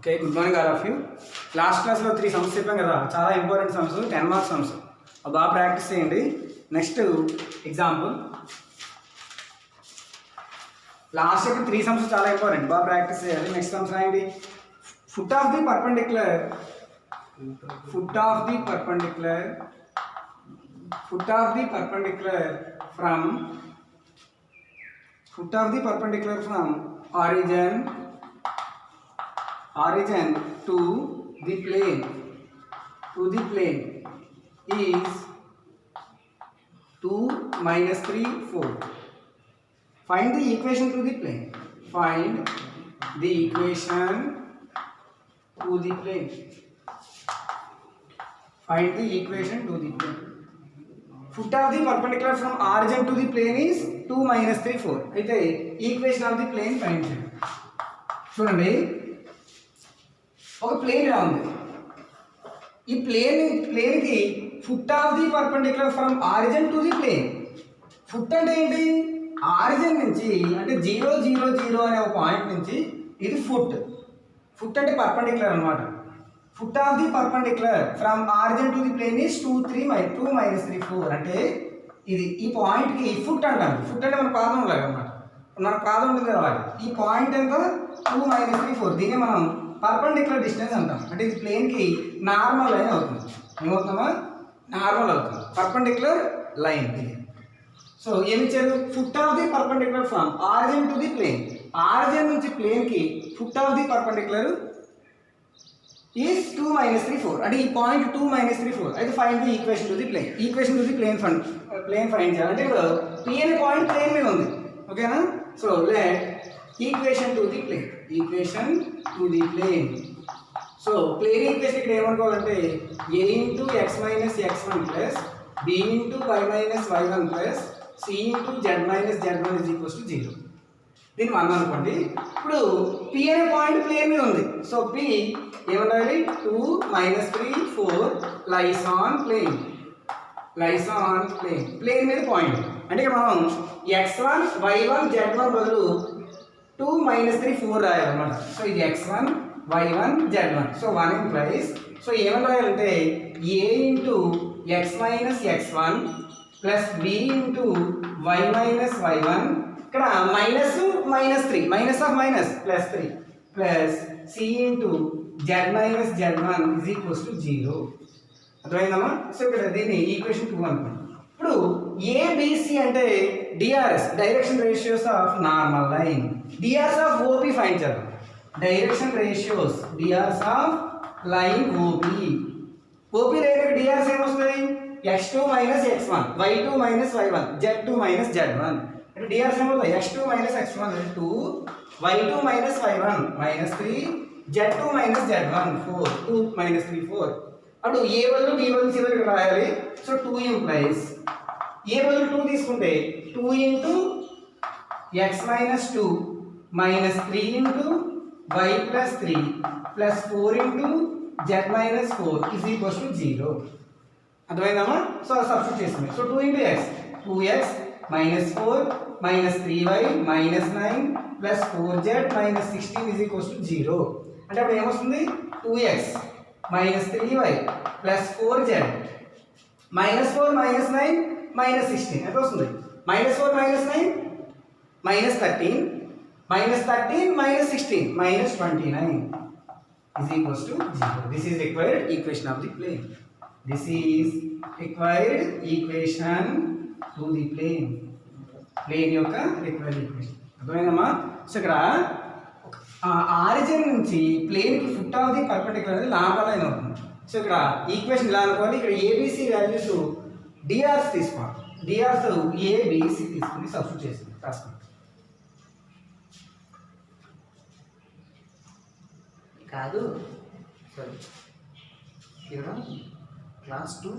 Okay, good morning all of you. Last class లో 3 sums చెప్పాం కదా, చాలా ఇంపార్టెంట్ సమ్స్, 10 మార్క్స్ సమ్స్. అది బాగా ప్రాక్టీస్ చేయండి. నెక్స్ట్ ఎగ్జాంపుల్, లాస్ట్ యొక్క 3 సమ్స్ చాలా ఇంపార్టెంట్, బాగా ప్రాక్టీస్ చేయాలి. నెక్స్ట్ సమ్స్ రాయండి. Foot of the perpendicular from origin to the plane is 2 minus 3 4. Find the equation to the plane. Foot of the perpendicular from origin to the plane is 2 minus 3 4. అయితే equation of the plane find చేయండి. చూడండి, ఒక plane ఇలా ఉంది. ఈ ప్లేన్కి foot of the perpendicular from origin to the plane. Foot అంటే ఏంటి? ఆరిజిన్ నుంచి అంటే 0 0 0 అనే ఒక పాయింట్ నుంచి ఇది ఫుట్ అంటే పర్పెండిక్యులర్ అనమాట. Foot of the perpendicular from origin to the plane is 2 minus 3 4. అంటే ఇది ఈ పాయింట్కి ఫుట్ అంటారు. ఫుట్ అంటే మన పాదం లాగా అనమాట. మన పాదం ఉంటుంది కదా, ఈ పాయింట్ ఎంత 2 minus 3 4. దీన్ని మనం పర్పెండిక్యులర్ డిస్టెన్స్ అంటాం. అంటే ఇది ప్లేన్కి నార్మల్ లైన్ అవుతుంది. ఏమవుతుందా? నార్మల్ అవుతుంది, పర్పెండిక్యులర్ లైన్ ఇది. సో ఏమి ఇచ్చారు? Foot of the perpendicular from origin to the plane. Origin నుంచి ప్లేన్కి foot of the perpendicular is 2 minus 3 4. అంటే ఈ పాయింట్ 2 minus 3 4. అయితే find the equation to the plane. Plane find చేయాలి. అంటే ఇప్పుడు పి అనే పాయింట్ ప్లేన్ మీద ఉంది. ఓకేనా? So let equation to the plane. So plane equation ఇక్కడ ఏమనుకోవాలంటే a into x minus x1 plus b into y minus y1 plus c into z minus z1 is equals to 0. దీన్ని 1 అనుకోండి. ఇప్పుడు p అనే point plane మీద ఉంది. So p ఏమంటారు? 2 minus 3 4 lies on plane మీద పాయింట్. అంటే ఇక్కడ మనం x1 y1 z1 బదులు 2 minus 3 4 రాయాలన్నమాట. సో ఇది x1 y1 z1. So 1 implies, so ఏమని రాయాలంటే a into x minus x1 plus b into y minus y1. ఇక్కడ minus 3 minus of minus plus 3 plus c into z minus z1 is equals to 0. అర్థమైందమ్మా? So ఇక్కడ దీన్ని equation 2 అనుకోండి. ఇప్పుడు ABC అంటే DRs, direction ratios of normal line. DRs of OP find చేద్దాం. Direction ratios DRs of line OP line DRs ఏమొస్తుంది? x2 minus x1 y2 minus y1 z2 minus z1. అంటే DRS ఏమవుతుంది? x2 minus x1 2 y2 minus y1 minus 3 z2 minus z1 4 2 minus 3 4. అప్పుడు ఏ బదులు b బదులు c బదులు ఇక్కడ రాయాలి. So 2 implies ఏ బదులు 2 తీసుకుంటే 2 into x minus 2 minus 3 into y plus 3 plus 4 into z minus 4 is equals to 0. అర్థమైందమ్మా? సో సబ్స్టిట్యూట్ చేస్తుంది. So 2 into x 2x minus 4 minus 3y minus 9 plus 4z minus 16 is equals to 0. అంటే అప్పుడు ఏమొస్తుంది? 2x minus 3y plus 4z minus 4 minus 9 minus 16 ఎంత వస్తుంది? Minus 4 minus 9 minus 13 minus 16 minus 29 is equals to 0. This is required equation of the plane. To the plane యొక్క required equation. అర్థమైందమ్మా? So ఇక్కడ origin నుంచి ప్లేన్కి ఫుట్ ఆఫ్ ది పర్పెండిక్యులర్ అనేది normal line అవుతుంది. So ఇక్కడ ఈక్వేషన్ ఇలా అనుకోవాలి. ఇక్కడ ఏబిసి వాల్యూస్ డిఆర్స్ తీసుకోవాలి. డిఆర్స్ ఏబిసి తీసుకుని సబ్స్టిట్యూట్ చేసి రాసుకోండి. కాదు సారీ ఇక్కడ క్లాస్ 2.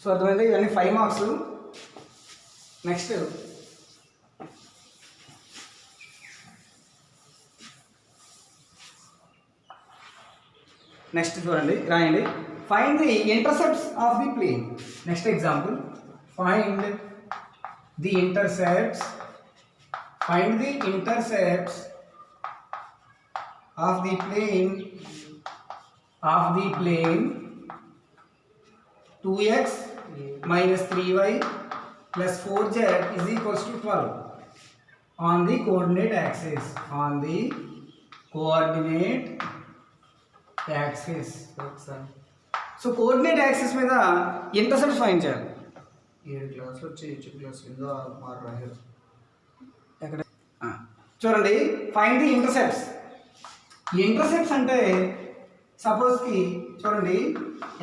సో అర్థమైంది. ఇవన్నీ 5 మార్క్స్. నెక్స్ట్ చూడండి, రాయండి. Find the intercepts of the plane. Next example, find the intercepts of the plane 2x minus 3y plus 4z is equals to 12 on the coordinate axis. So coordinate axis మీద intercepts find చేయాలి. 7 క్లాసులు వచ్చి 8 class కింద మారు రాశారు. ఎక్కడ చూడండి, find the intercepts. Intercepts అంటే సపోజ్కి చూడండి,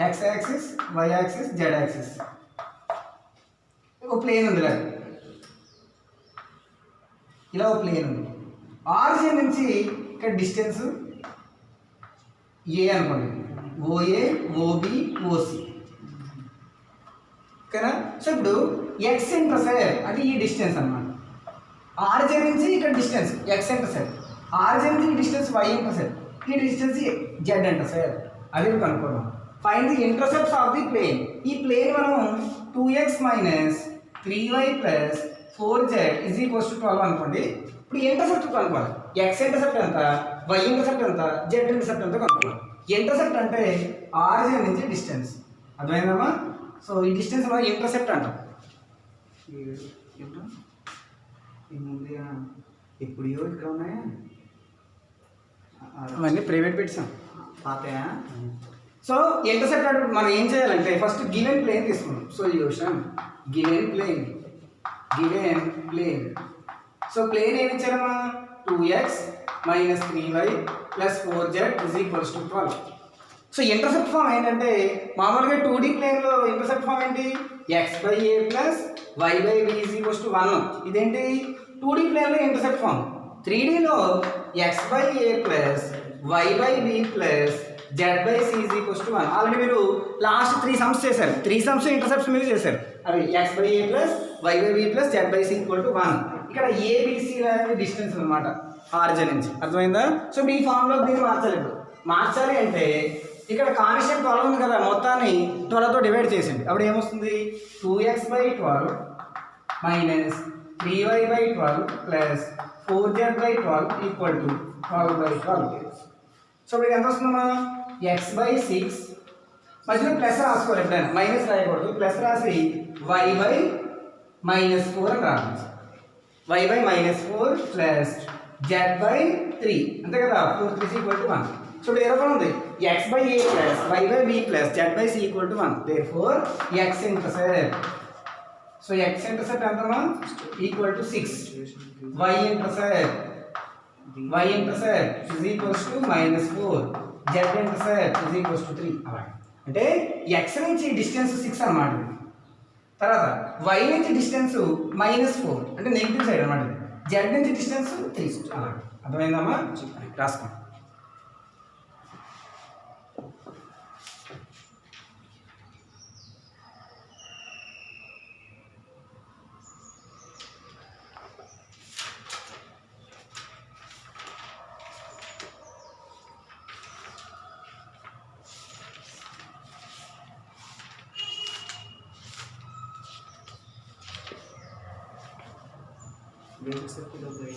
x axis, y axis, z axis, ఒక ప్లేన్ ఉంది కదా, ఇలా ఒక ప్లేన్ ఉంది. ఆరిజిన్ నుంచి ఇక్కడ డిస్టెన్స్ ఏ అనుకోండి, ఓఏ, ఓబి, ఓసి, ఓకేనా. సో ఇప్పుడు ఎక్స్ ఇంటర్సెప్ట్ అంటే ఈ డిస్టెన్స్ అన్నమాట. ఆరిజిన్ నుంచి ఇక్కడ డిస్టెన్స్ ఎక్స్ ఇంటర్సెప్ట్, ఆరిజిన్ నుంచి ఈ డిస్టెన్స్ వై ఇంటర్సెప్ట్, ఈ డిస్టెన్స్ జెడ్ ఇంటర్సెప్ట్. అది కనుక్కోవడం. Find the intercepts of the plane. ఈ ప్లేన్ మనం 2x minus 3y plus 4z is equals to 12 అనుకోండి. ఇప్పుడు ఇంటర్సెప్ట్ కనుక్కోవాలి. ఎక్స్ ఇంటర్సెప్ట్ ఎంత, వై ఇంటర్సెప్ట్ ఎంత, జెడ్ ఇంటర్సెప్ట్ ఎంత కనుక్కోవాలి. ఇంటర్సెప్ట్ అంటే ఆరిజిన్ నుంచి డిస్టెన్స్, అర్థమైందమ్మా. సో ఈ డిస్టెన్స్ మనం ఇంటర్సెప్ట్ అంటాం. ఇప్పుడు ఇక్కడ ఉన్నాయా, అవన్నీ ప్రైవేట్ పెట్టాం పాతయా. సో ఇంటర్సెప్ట్ అంటే మనం ఏం చేయాలంటే ఫస్ట్ గివెన్ ప్లేన్ తీసుకున్నాం. Solution given plane. So plane ఏమి ఇచ్చారమ్మా, 2x minus 3y plus 4z is equals to 12. So intercept form ఏంటంటే మామూలుగా 2D ప్లేన్లో ఇంటర్సెప్ట్ ఫామ్ ఏంటి, x by A plus y by B is equals to 1. ఇదేంటి 2D ప్లేన్లో intercept form. 3Dలో x by A plus y by B plus z by C is equals to 1. Already మీరు last 3 sums చేశారు. 3 sums intercepts మీద చేశారు. అవి x by A plus y by B plus z by C equal to 1. ఇక్కడ ABC అనేది distance అనమాట origin నుంచి, అర్థమైందా. సో ఇప్పుడు ఈ ఫామ్లో దీన్ని మార్చాలి. ఇప్పుడు మార్చాలి అంటే ఇక్కడ కాన్స్టెంట్ 12 ఉంది కదా, మొత్తాన్ని 12తో డివైడ్ చేసింది. అప్పుడు ఏమొస్తుంది, 2x by 12 minus 3y by 12 plus 4z by 12 equal to 12 by 12. So ఇప్పుడు ఎంత వస్తుందమ్మా, x బై 6 మధ్యలో ప్లస్ రాసుకోవాలి, ఎప్పుడైనా మైనస్ రాయకూడదు. ప్లస్ రాసి y బై మైనస్ 4 అని రావాలి. y by minus 4 plus z by 3, అంతే కదా, 4 3 ఈక్వల్ టు 1. సో ఇప్పుడు ఎక్కడ ఉంది, x by A plus y by B plus z by C equal to 1. Therefore x intercept. So x intercept ఎంతమా, equal to 6. y intercept is equals to minus 4. z intercept is equals to 3. అలా అంటే x నుంచి distance 6 అన్నమాట. తర్వాత y నుంచి distance -4 అంటే negative side అన్నమాట. z నుంచి డిస్టెన్స్ 3. అలా అర్థమైందమ్మా, రాసుకోండి. basic circle of the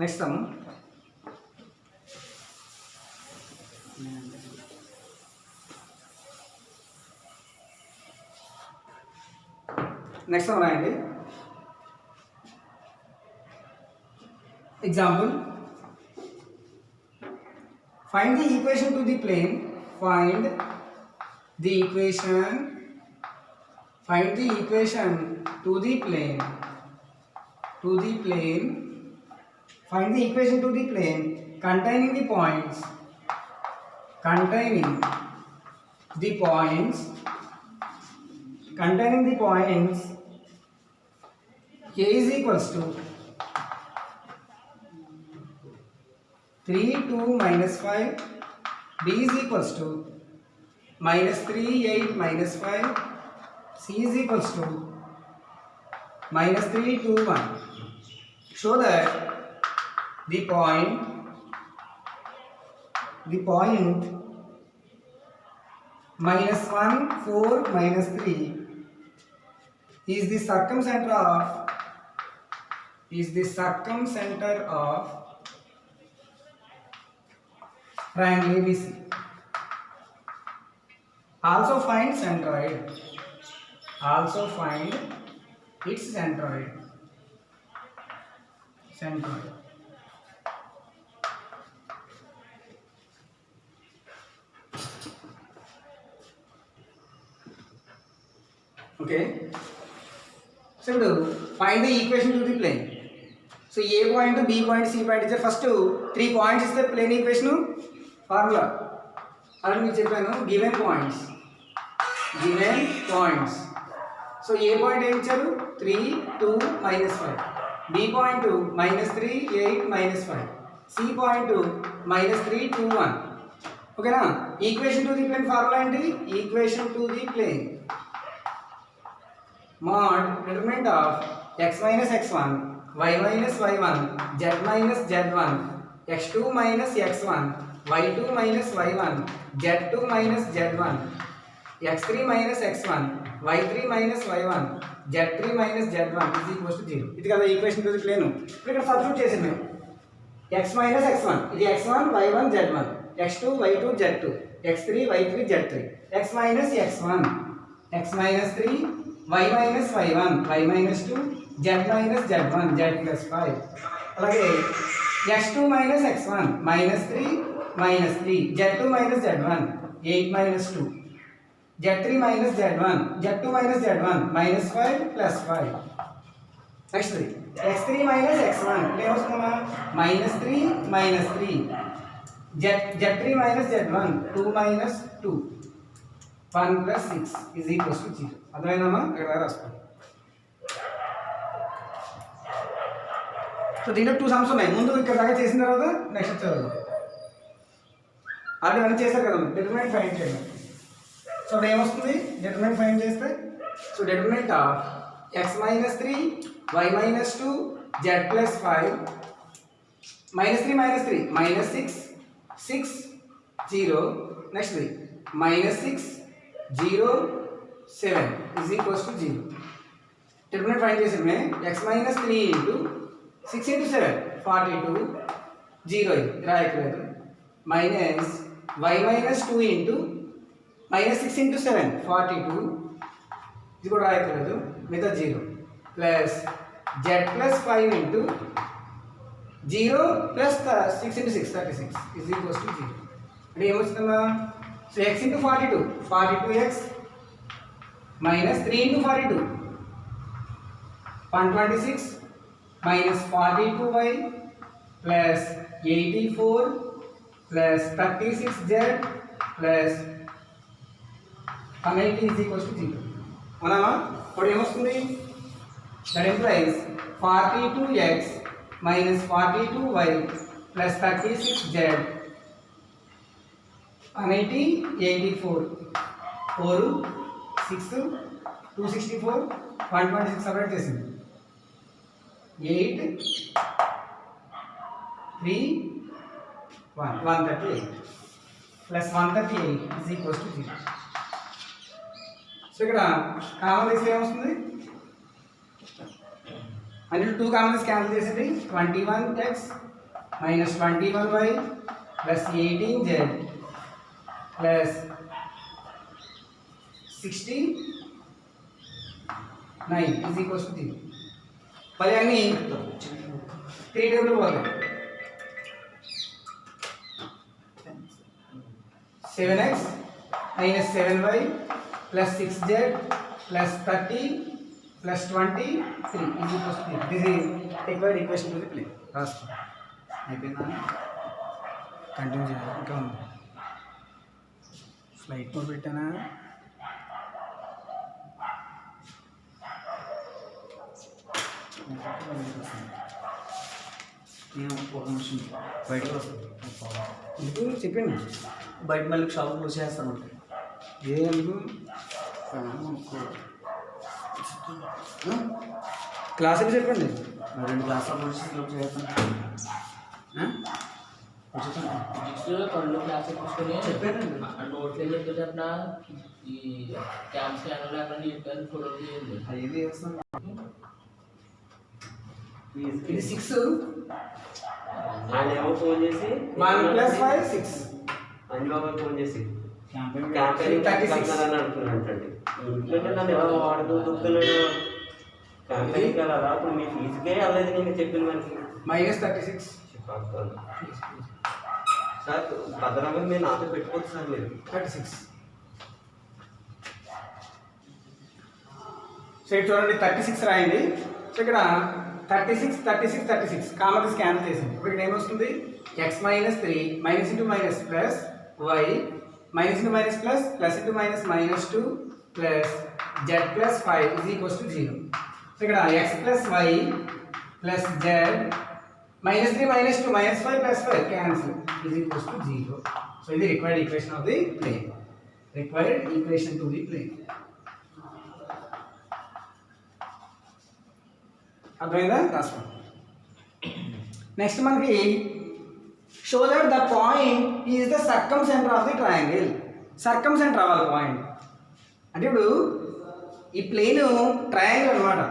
next sum. Next sum రాయండి. Example, find the equation to the plane. Find the equation to the plane. Find the equation to the plane containing the points containing the points a is equals to 3 2 minus 5, b is equals to minus 3 8 minus 5, c is equals to minus 3 2 1. Show that the point minus 1 4 minus 3 is the circumcenter of triangle ABC. Also find its centroid. Okay. So find the equation to the plane. So A point, B point, C point is the first 3 points is the plane equation formula. అలాగే మీకు చెప్పాను given points. So A point ఏం ఇచ్చారు 3 2 minus 5, B point minus 3 8 minus 5, C point minus 3 2 1. ఓకేనా? Equation to the plane formula ఏంటి? Equation to the plane mod determinant of x minus x1, y minus y1, z minus z1, x2 minus x1, y2 minus y1, z2 minus z1, x3 minus x1, y3 minus y1, z3 minus z1 is equals to 0. ఇది కదా equation to the plane. ఇప్పుడు ఇక్కడ substitute చేసాను మేము. x minus x1 ఇది x1 y1 z1, x2 y2 z2, x3 y3 z3, x minus x1, x minus 3, y minus y1, y minus 2, z minus z1, z plus 5. అలాగే x2 minus x1 minus 3 minus 3, z2 minus z1 8 minus 2, z3 minus z1, z2 minus z1 minus 5 plus 5. Next 3 x3 minus x1 ఏమొస్తుందా minus 3 minus 3, z3 minus z1 2 minus 2, 1 plus 6 is equals to 0. అర్థమైందమ్మా? ఇక్కడ రాసుకోండి. So దీంట్లో 2 sums ఉన్నాయి. ముందు ఇక్కడ దాకా చేసిన తర్వాత నెక్స్ట్ చదువు. అది అన్నీ చేశారు కదా, డిటర్మినెంట్ ఫైండ్ చేయండి. సో అప్పుడు ఏమొస్తుంది? డిటర్మినెంట్ ఫైండ్ చేస్తే so determinant of x minus 3, y minus 2, z plus 5, minus 3 minus 3, minus 6, 6, 0, next week, minus 6, 0, 7 is equals to 0. Determinant find చేసామే x minus 3 into 6 into 7 42, 0 ఇది రాయట్లేదు, minus y minus 2 into minus 6 into 7 42 ఇది కూడా రాయట్లేదు with a 0 plus z plus 5 into 0 plus 6 into 6 36 is equals to 0. అంటే ఏమొస్తుందా? So x into 42 42x minus 3 into 42 126 minus 42y plus 84 plus 36z plus 180 is equals to 0. అవునా? ఇప్పుడు ఏమొస్తుంది? That implies 42x minus 42y plus 36z 180 84 4 6 264 126 separate చేసింది 8 3 1 138 plus 138 is equals to 0. So ఇక్కడ common తీసి ఏమొస్తుంది? అంటే 2 కామన్స్ క్యాన్సిల్ చేసేది 21x minus 21y plus 18z plus 69 is equals to 0. మళ్ళీ అన్ని 3 టేబుల్ పోతాయి. 7x minus 7y plus 6z plus 30 plus 23 is equals to 0. This is required equation to the plane. రాసుకో. అయిపోయిందా? కంటిన్యూ చేయాలి. ఇంకా ఉంది. ఫ్లైట్ మోడ్ పెట్టానా? నేను ఒక నిమిషం బయటకు వస్తాను. ఎందుకు చెప్పండి. బయట మళ్ళీ షాప్ క్లోజ్ చేస్తాను. ఎందుకు క్లాసులు చెప్పండి. 2 క్లాసులు క్లోజ్ చేస్తాను. పళ్ళు క్లాస్ ఎక్కించుకొని చెప్పానండి. నోట్లో చెప్తే చెప్పిన ఈ క్యాంప్ స్కాన్ లేకుండా చెప్పాను ఫోటో తీయండి. అది చేస్తాను. ఇది 6 ఆయన ఫోన్ చేసి 1 + 5 6 అంజబాబు ఫోన్ చేసి క్యాంపెయిన్ క్యాంపెయిన్ 36 అని అంటున్నాడండి. ఇంట్లో నన్ను ఎలా వాడుతూ దుక్కుతున్నాడు క్యాంపెయిన్ కదా అప్పుడు మీ ఫీజుకే వెళ్ళలేదు నేను చెప్పిన మనకి -36 సార్ భద్రంగా మీరు నాతో పెట్టుకోవచ్చు సార్ మీరు 36. సో ఇక్కడ చూడండి 36 రాయండి. సో ఇక్కడ 36 36 36 కామన్ స్కాన్ చేసింది. ఇప్పుడు ఇక్కడ ఏమొస్తుంది x - 3 minus into minus plus y minus into minus plus plus into minus -2 plus z plus 5 is equals to 0. So ఇక్కడ x plus y plus z -3 -2 -5 plus 5 cancel is equals to 0. So ఇది required equation of the plane. Required equation to the plane. అర్థమైందా? రాసుకోండి. Next మనకి show that the point is the circumcentre of the triangle. సర్కమ్ centre అవ్వాలి point అంటే ఇప్పుడు ఈ plane triangle అనమాట.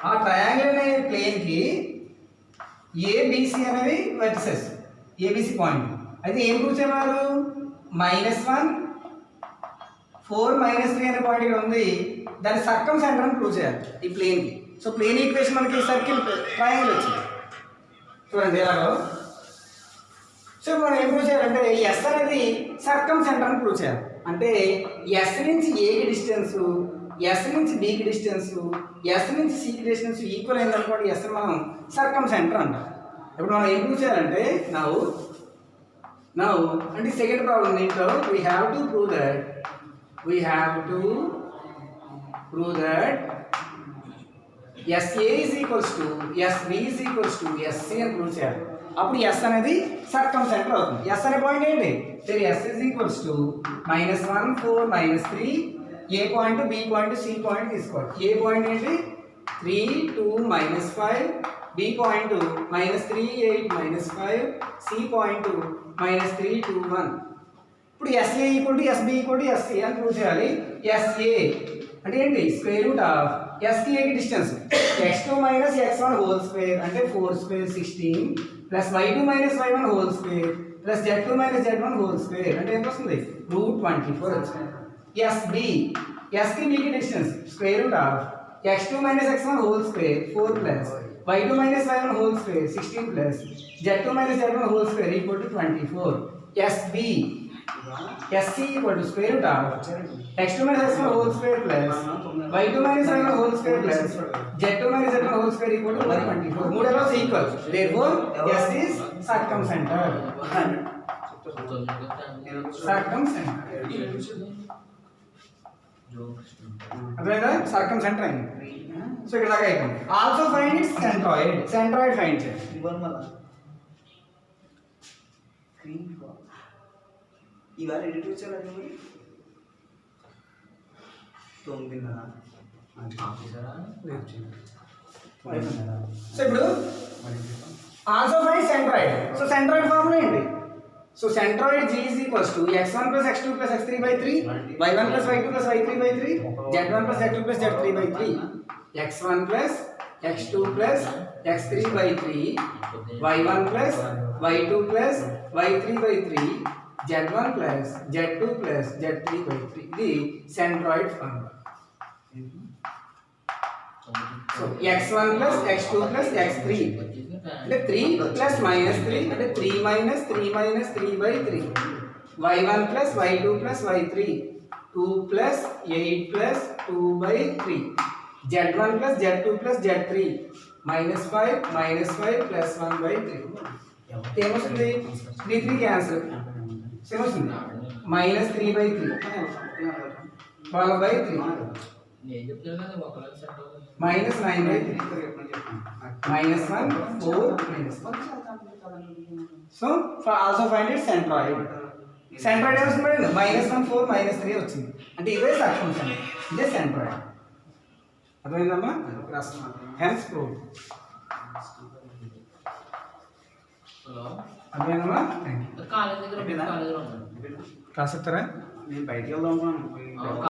ఆ ట్రయాంగిల్ అనే ప్లేన్కి ఏబిసి అనేవి వెర్టిసెస్, ఏబిసి పాయింట్. అయితే ఏం ప్రూవ్ చేయమన్నారు? -1 4 -3 అనే పాయింట్ ఇక్కడ ఉంది. దాని సర్కమ్ సెంటర్ అని ప్రూవ్ చేయాలి ఈ ప్లేన్కి. సో ప్లేన్ ఈక్వేషన్ మనకి సర్కిల్ ట్రయాంగిల్ వచ్చింది చూడండి ఎలాగో. సో మనం ఏం ప్రూవ్ చేయాలంటే ఎస్ అనేది సర్కమ్ సెంటర్ అని ప్రూవ్ చేయాలి. అంటే ఎస్ నుంచి ఏకి డిస్టెన్స్, ఎస్ నుంచి బికి డిస్టెన్స్, ఎస్ నుంచి సికి డిస్టెన్స్ ఈక్వల్ అయింది అనుకోండి ఎస్ మనం సర్కమ్ సెంటర్ అంటాం. ఇప్పుడు మనం ఏం ప్రూవ్ చేయాలంటే నౌ అంటే సెకండ్ ప్రాబ్లం దీంట్లో we have to prove that SA is equals to SB is equals to SC అని ప్రూవ్ చేయాలి. అప్పుడు S అనేది సర్కమ్ సెంటర్ అవుతుంది. S అనే పాయింట్ ఏంటి? సరే S is equals to -1 4 -3 A point B point C point తీసుకోవాలి. ఏ పాయింట్ ఏంటి 3 2 -5, బి పాయింట్ -3 8 -5, సి పాయింట్ -3 2 1. ఇప్పుడు SA equal to SB equal to SC అని ప్రూవ్ చేయాలి. SA అంటే ఏంటి? స్క్వేర్ రూట్ ఆఫ్ ఎస్కి ఏకి distance x2 - x1 whole square అంటే 4² 16 plus y2 - y1 whole square plus z2 - z1 whole square అంటే ఎంత వస్తుంది? √24 వచ్చింది. ఎస్కి బీకి distance square root of x2 - x1 whole square 4 plus y2 - y1 whole square 16 plus z2 - z1 whole square equal to 24. SC equal to square root of x2 - x1 whole square plus y2 - y1 whole square plus z2 - z1 whole square equal to 124. మూడు Eros equal. Therefore S is circumcenter. Circumcenter. అర్థమైందా? సర్కమ్సెంటర్ అయింది. So ఇక్కడ దాకా అయిపోయింది. Also find its centroid find చేయండి. ఇవ్వాలి మళ్ళా ఇవాళ ఎడిట్ వచ్చారండి మరి 9:30 సో ఇప్పుడు also find centroid. So centroid formula ఏంటి? So centroid G is equals to x1 + x2 + x3/3 y1 + y2 + y3/3 z1 + z2 + z3/3 x1 + x2 + x3/3 y1 + y2 + y3/3 z1 + z2 + z3/3 ఇది centroid formula. So x1 + x2 + x3 అంటే 3 + -3 అంటే 3 - 3 - 3/3 y1 + y2 + y3 2 + 8 + 2/3 z1 + z2 + z3 -5 + 1/3 ఏమొస్తుంది? 3 3 cancel ఏమొస్తుంది? -3/3 12/3 నేను చెప్తాను కదా ఒకళ్ళకి set అవుతుంది. Minus 9/3 minus 1 4 minus 1. So also find it centroid. Centroid ఏమొస్తుంది? -1 4 -3 వచ్చింది. అంటే ఇవే సర్కంఫరెన్స్, ఇదే సెంట్రాయిడ్. అర్థమైందమ్మా? Hence prove. హలో అర్థమైందమ్మా? కాలేజ్ దగ్గర ఉన్నాను. రాసిస్తారా? నేను బయటికి వెళ్దాం అనుకున్నాను.